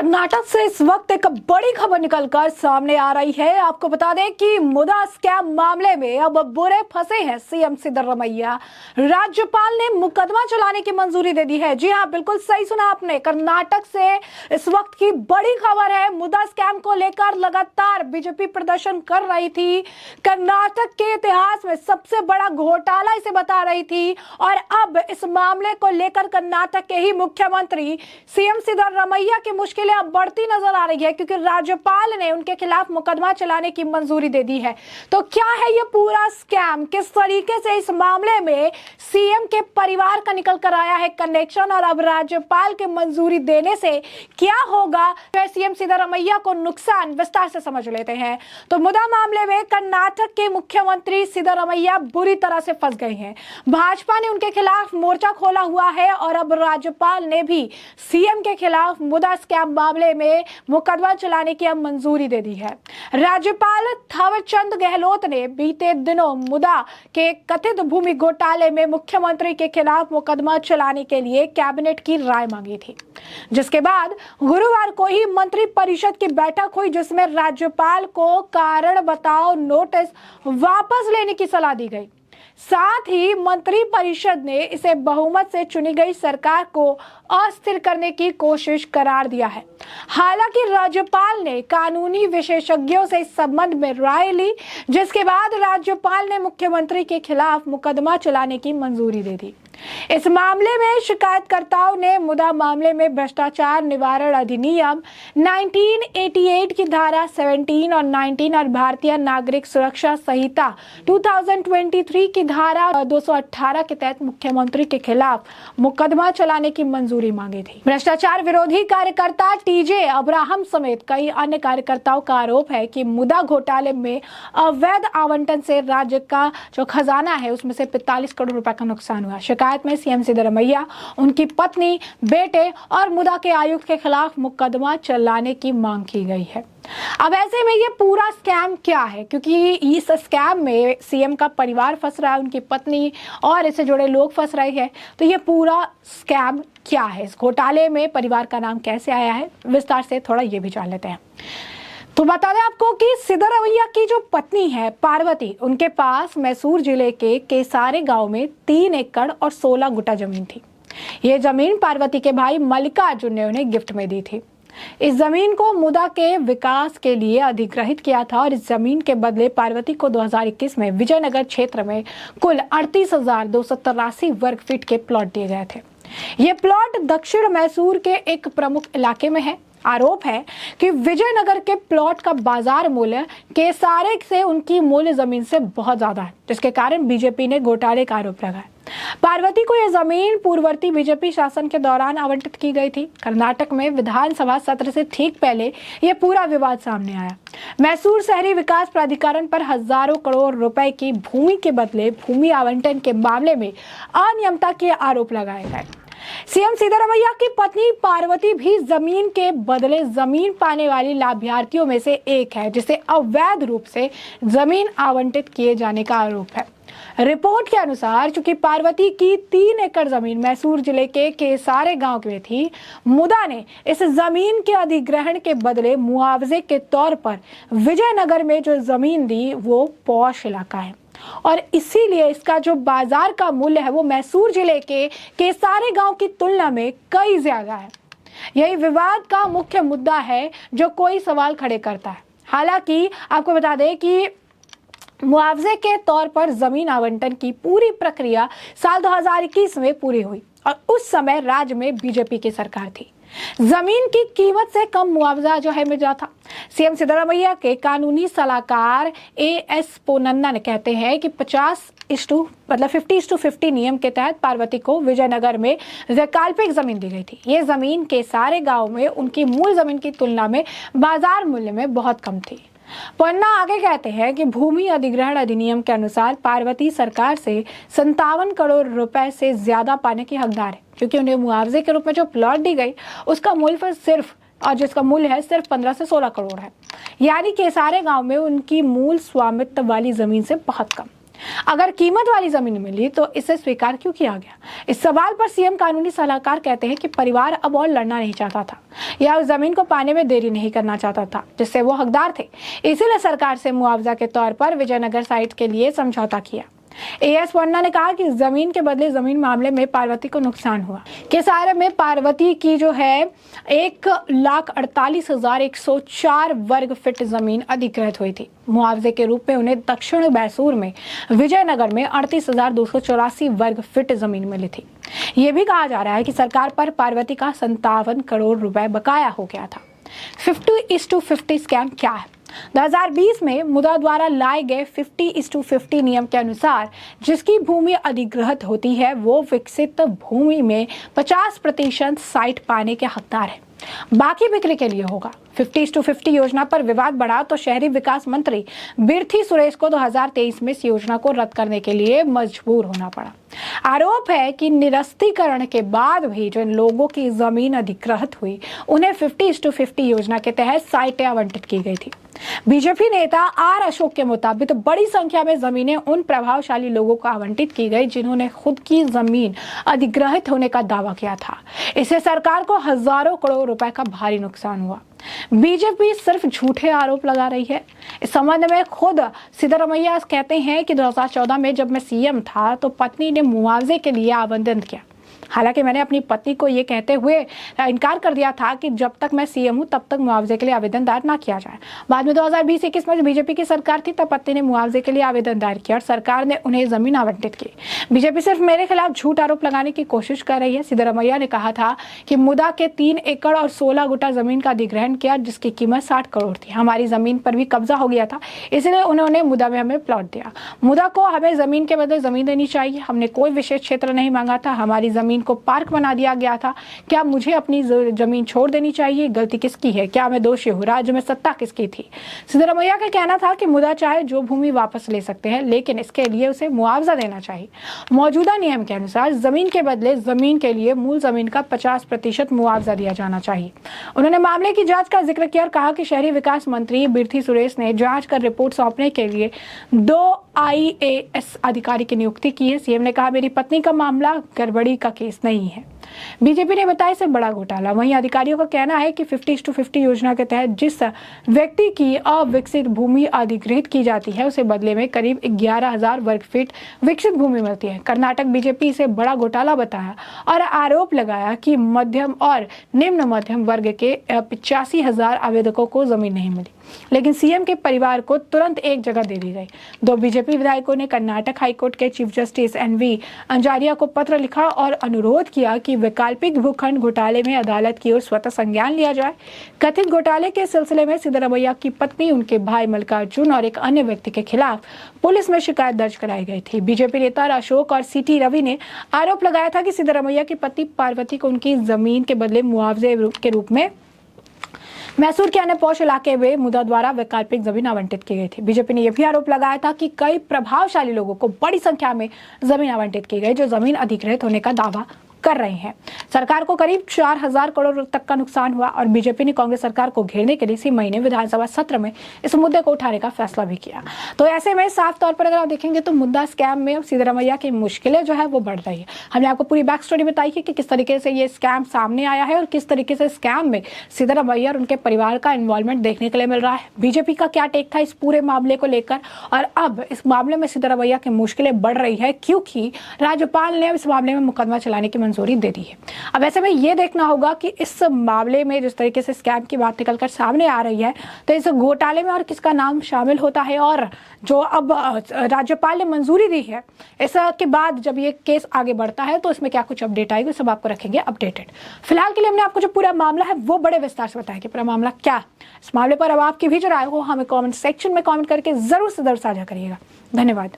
कर्नाटक से इस वक्त एक बड़ी खबर निकलकर सामने आ रही है। आपको बता दें कि मुदा स्कैम मामले में अब बुरे फंसे हैं सीएम सिद्धरमैया। राज्यपाल ने मुकदमा चलाने की मंजूरी दे दी है। जी हां, बिल्कुल सही सुना आपने। कर्नाटक से इस वक्त की बड़ी खबर है। मुदा स्कैम को लेकर लगातार बीजेपी प्रदर्शन कर रही थी। कर्नाटक के इतिहास में सबसे बड़ा घोटाला इसे बता रही थी और अब इस मामले को लेकर कर्नाटक के ही मुख्यमंत्री सीएम सिद्धरमैया की मुश्किलें अब बढ़ती नजर आ रही है, क्योंकि राज्यपाल ने उनके खिलाफ मुकदमा चलाने की मंजूरी दे दी है। तो क्या है ये पूरा स्कैम, किस तरीके से इस मामले में सीएम के परिवार का निकल कर आया है कनेक्शन और अब राज्यपाल के मंजूरी देने से क्या होगा, तो सीएम सिद्धरमैया को नुकसान विस्तार से समझ लेते हैं। तो मुदा मामले में कर्नाटक के मुख्यमंत्री सिद्धरमैया बुरी तरह से फंस गए हैं। भाजपा ने उनके खिलाफ मोर्चा खोला हुआ है और अब राज्यपाल ने भी सीएम के खिलाफ मुदा स्कैम मामले में मुकदमा चलाने की अब मंजूरी दे दी है। राज्यपाल थावरचंद गहलोत ने बीते दिनों मुदा के कथित भूमि घोटाले में मुख्यमंत्री के खिलाफ मुकदमा चलाने के लिए कैबिनेट की राय मांगी थी, जिसके बाद गुरुवार को ही मंत्री परिषद की बैठक हुई, जिसमें राज्यपाल को कारण बताओ नोटिस वापस लेने की सलाह दी गई। साथ ही मंत्री परिषद ने इसे बहुमत से चुनी गई सरकार को अस्थिर करने की कोशिश करार दिया है। हालांकि राज्यपाल ने कानूनी विशेषज्ञों से इस संबंध में राय ली, जिसके बाद राज्यपाल ने मुख्यमंत्री के खिलाफ मुकदमा चलाने की मंजूरी दे दी। इस मामले में शिकायतकर्ताओं ने मुदा मामले में भ्रष्टाचार निवारण अधिनियम 1988 की धारा 17 और 19 और भारतीय नागरिक सुरक्षा संहिता 2023 की धारा 218 के तहत मुख्यमंत्री के खिलाफ मुकदमा चलाने की मंजूरी मांगी थी। भ्रष्टाचार विरोधी कार्यकर्ता टीजे अब्राहम समेत कई अन्य कार्यकर्ताओं का आरोप है कि मुदा घोटाले में अवैध आवंटन से राज्य का जो खजाना है उसमें से 45 करोड़ रुपए का नुकसान हुआ। शिकायत में सीएम सिद्धरमैया, उनकी पत्नी, बेटे और मुदा के आयुक्त के खिलाफ मुकदमा चलाने की मांग की गई है। अब ऐसे में ये पूरा स्कैम क्या है, क्योंकि इस स्कैम में सीएम का परिवार फंस रहा है, उनकी पत्नी और इससे जुड़े लोग फंस रहे हैं। तो ये पूरा स्कैम क्या है, इस घोटाले में परिवार का नाम कैसे आया है, विस्तार से थोड़ा ये भी जान लेते हैं। तो बता दें आपको कि सिद्धरमैया की जो पत्नी है पार्वती, उनके पास मैसूर जिले के केसारे गांव में 3 एकड़ और 16 गुटा जमीन थी। ये जमीन पार्वती के भाई मल्लिकार्जुन ने उन्हें गिफ्ट में दी थी। इस जमीन को मुदा के विकास के लिए अधिग्रहित किया था और इस जमीन के बदले पार्वती को 2021 में विजयनगर क्षेत्र में कुल 38,283 वर्ग फीट के प्लॉट दिए गए थे। ये प्लॉट दक्षिण मैसूर के एक प्रमुख इलाके में है। आरोप है कि विजयनगर के प्लॉट का बाजार मूल्य केसारे से उनकी मूल जमीन से बहुत ज्यादा है, जिसके कारण बीजेपी ने घोटाले का आरोप लगाया। पार्वती को यह जमीन पूर्ववर्ती बीजेपी शासन के दौरान आवंटित की गई थी। कर्नाटक में विधानसभा सत्र से ठीक पहले यह पूरा विवाद सामने आया। मैसूर शहरी विकास प्राधिकरण पर हजारों करोड़ रुपए की भूमि के बदले भूमि आवंटन के मामले में अनियमितता के आरोप लगाए गए। सीएम सिद्धरमैया की पत्नी पार्वती भी जमीन के बदले जमीन पाने वाली लाभार्थियों में से एक है, जिसे अवैध रूप से जमीन आवंटित किए जाने का आरोप है। रिपोर्ट के अनुसार चूंकि पार्वती की 3 एकड़ जमीन मैसूर जिले के केसारे गांव में थी, मुदा ने इस जमीन के अधिग्रहण के बदले मुआवजे के तौर पर विजयनगर में जो जमीन दी वो पॉश इलाका है और इसीलिए इसका जो बाजार का मूल्य है वो मैसूर जिले के केसारे गांव की तुलना में कई ज्यादा है। यही विवाद का मुख्य मुद्दा है जो कोई सवाल खड़े करता है। हालांकि आपको बता दें कि मुआवजे के तौर पर जमीन आवंटन की पूरी प्रक्रिया साल 2021 में पूरी हुई और उस समय राज्य में बीजेपी की सरकार थी। जमीन की कीमत से कम मुआवजा जो है मिला था। सीएम सिद्धरमैया के कानूनी सलाहकार एएस पोन्नन ने कहते हैं कि 50:50 नियम के तहत पार्वती को विजयनगर में वैकल्पिक जमीन दी गई थी। ये जमीन केसारे गांव में उनकी मूल जमीन की तुलना में बाजार मूल्य में बहुत कम थी। पन्ना आगे कहते हैं कि भूमि अधिग्रहण अधिनियम के अनुसार पार्वती सरकार से 57 करोड़ रुपए से ज्यादा पाने की हकदार है, क्योंकि उन्हें मुआवजे के रूप में जो प्लॉट दी गई उसका मूल्य जिसका मूल्य है सिर्फ 15 से 16 करोड़ है, यानी केसारे गांव में उनकी मूल स्वामित्व वाली जमीन से बहुत कम। अगर कीमत वाली जमीन मिली तो इसे स्वीकार क्यों किया गया? इस सवाल पर सीएम कानूनी सलाहकार कहते हैं कि परिवार अब और लड़ना नहीं चाहता था या उस जमीन को पाने में देरी नहीं करना चाहता था जिससे वो हकदार थे, इसीलिए सरकार से मुआवजा के तौर पर विजयनगर साइट के लिए समझौता किया। एएस पन्ना ने कहा कि जमीन के बदले जमीन मामले में पार्वती को नुकसान हुआ। केसारे में पार्वती की जो है 1,48,104 वर्ग फीट जमीन अधिग्रहित हुई थी। मुआवजे के रूप में उन्हें दक्षिण बैसूर में विजयनगर में 38,284 वर्ग फीट जमीन मिली थी। ये भी कहा जा रहा है कि सरकार पर पार्वती का 57 करोड़ रुपए बकाया हो गया था। 50:50 स्कैम क्या है? 2020 में मुदा द्वारा लाए गए 50:50 नियम के अनुसार जिसकी भूमि अधिग्रहित होती है वो विकसित भूमि में 50% साइट पाने के हकदार है, बाकी बिक्री के लिए होगा। 50:50 योजना पर विवाद बढ़ा तो शहरी विकास मंत्री बिरथी सुरेश को 2023 में इस योजना को रद्द करने के लिए मजबूर होना पड़ा। आरोप है कि निरस्तीकरण के बाद भी जो लोगों की जमीन अधिग्रहित हुई उन्हें 50:50 योजना के तहत साइटें आवंटित की गई थी। बीजेपी नेता आर अशोक के मुताबिक बड़ी संख्या में जमीनें उन प्रभावशाली लोगों को आवंटित की गई जिन्होंने खुद की जमीन अधिग्रहित होने का दावा किया था। इससे सरकार को हजारों करोड़ रुपए का भारी नुकसान हुआ। बीजेपी सिर्फ झूठे आरोप लगा रही है। इस संबंध में खुद सिद्धरमैया कहते हैं कि 2014 में जब मैं सीएम था तो पत्नी ने मुआवजे के लिए आवेदन किया। हालांकि मैंने अपनी पत्नी को ये कहते हुए इनकार कर दिया था कि जब तक मैं सीएम हूं तब तक मुआवजे के लिए आवेदन दायर ना किया जाए। बाद में 2020-21 में बीजेपी की सरकार थी तब पत्नी ने मुआवजे के लिए आवेदन दायर किया और सरकार ने उन्हें जमीन आवंटित की। बीजेपी सिर्फ मेरे खिलाफ झूठ आरोप लगाने की कोशिश कर रही है। सिद्धरमैया ने कहा था कि मुदा के 3 एकड़ और 16 गुटा जमीन का अधिग्रहण किया जिसकी कीमत 60 करोड़ थी। हमारी जमीन पर भी कब्जा हो गया था, इसलिए उन्होंने मुदा में हमें प्लॉट दिया। मुदा को हमें जमीन के बदले जमीन देनी चाहिए। हमने कोई विशेष क्षेत्र नहीं मांगा था, हमारी जमीन को पार्क बना दिया गया था। क्या मुझे अपनी जमीन छोड़ देनी चाहिए? गलती किसकी है? क्या मैं दोषी हूँ? राज्य में सत्ता किसकी थी? सिद्धरमैया का कहना था कि मुदा चाहे जो भूमि वापस ले सकते हैं लेकिन इसके लिए उसे मुआवजा देना चाहिए। मौजूदा नियम के अनुसार जमीन के बदले जमीन के लिए मूल जमीन का 50% मुआवजा दिया जाना चाहिए। उन्होंने मामले की जांच का जिक्र किया और कहा कि शहरी विकास मंत्री बिरथी सुरेश ने जांच कर रिपोर्ट सौंपने के लिए 2 IAS अधिकारी की नियुक्ति की है। सीएम ने कहा मेरी पत्नी का मामला गड़बड़ी का केस नहीं है। बीजेपी ने बताया इसे बड़ा घोटाला। वहीं अधिकारियों का कहना है कि 50:50 योजना के तहत जिस व्यक्ति की अविकसित भूमि अधिग्रहित की जाती है उसे बदले में करीब 11,000 वर्ग फीट विकसित भूमि मिलती है। कर्नाटक बीजेपी इसे बड़ा घोटाला बताया और आरोप लगाया कि मध्यम और निम्न मध्यम वर्ग के 85,000 आवेदकों को जमीन नहीं मिली, लेकिन सीएम के परिवार को तुरंत एक जगह दे दी गई। 2 बीजेपी विधायकों ने कर्नाटक हाईकोर्ट के चीफ जस्टिस NV अंजारिया को पत्र लिखा और अनुरोध किया कि वैकल्पिक भूखंड घोटाले में अदालत की ओर स्वतः संज्ञान लिया जाए। कथित घोटाले के सिलसिले में सिद्धरमैया की पत्नी, उनके भाई मल्लिकार्जुन और एक अन्य व्यक्ति के खिलाफ पुलिस में शिकायत दर्ज कराई गई थी। बीजेपी नेता अशोक और CT रवि ने आरोप लगाया था कि सिद्धरमैया की पत्नी पार्वती को उनकी जमीन के बदले मुआवजे के रूप में मैसूर के अन्य पौष इलाके में मुदा द्वारा वैकल्पिक जमीन आवंटित की गई थी। बीजेपी ने यह भी आरोप लगाया था कि कई प्रभावशाली लोगों को बड़ी संख्या में जमीन आवंटित की गई जो जमीन अधिग्रहित होने का दावा कर रहे हैं। सरकार को करीब 4,000 करोड़ तक का नुकसान हुआ और बीजेपी ने कांग्रेस सरकार को घेरने के लिए इसी महीने विधानसभा सत्र में इस मुद्दे को उठाने का फैसला भी किया। तो ऐसे में साफ तौर पर अगर आप देखेंगे तो मुद्दा स्कैम में सिद्धरमैया की मुश्किलें जो है वो बढ़ रही है। हमने आपको पूरी बैक स्टोरी बताई है कि किस तरीके से ये स्कैम सामने आया है और किस तरीके से स्कैम में सिद्धरमैया और उनके परिवार का इन्वॉल्वमेंट देखने के लिए मिल रहा है। बीजेपी का क्या टेक था इस पूरे मामले को लेकर और अब इस मामले में सिद्धरमैया की मुश्किलें बढ़ रही है क्योंकि राज्यपाल ने इस मामले में मुकदमा चलाने की मंजूरी दे दी है। अब ऐसे में ये देखना होगा कि इस मामले में जिस तरीके से स्कैम की बात निकलकर सामने आ रही है तो इस घोटाले में और किसका नाम शामिल होता है और जो अब राज्यपाल ने मंजूरी दी है इसके बाद जब ये केस आगे बढ़ता है तो इसमें क्या कुछ अपडेट आएगी सब आपको रखेंगे अपडेटेड। फिलहाल के लिए हमने आपको जो पूरा मामला है वो बड़े विस्तार से बताया कि पूरा मामला क्या है। इस मामले पर अब आपकी भी जो राय हो हमें कमेंट सेक्शन में कमेंट करके जरूर से जरूर साझा करिएगा। धन्यवाद।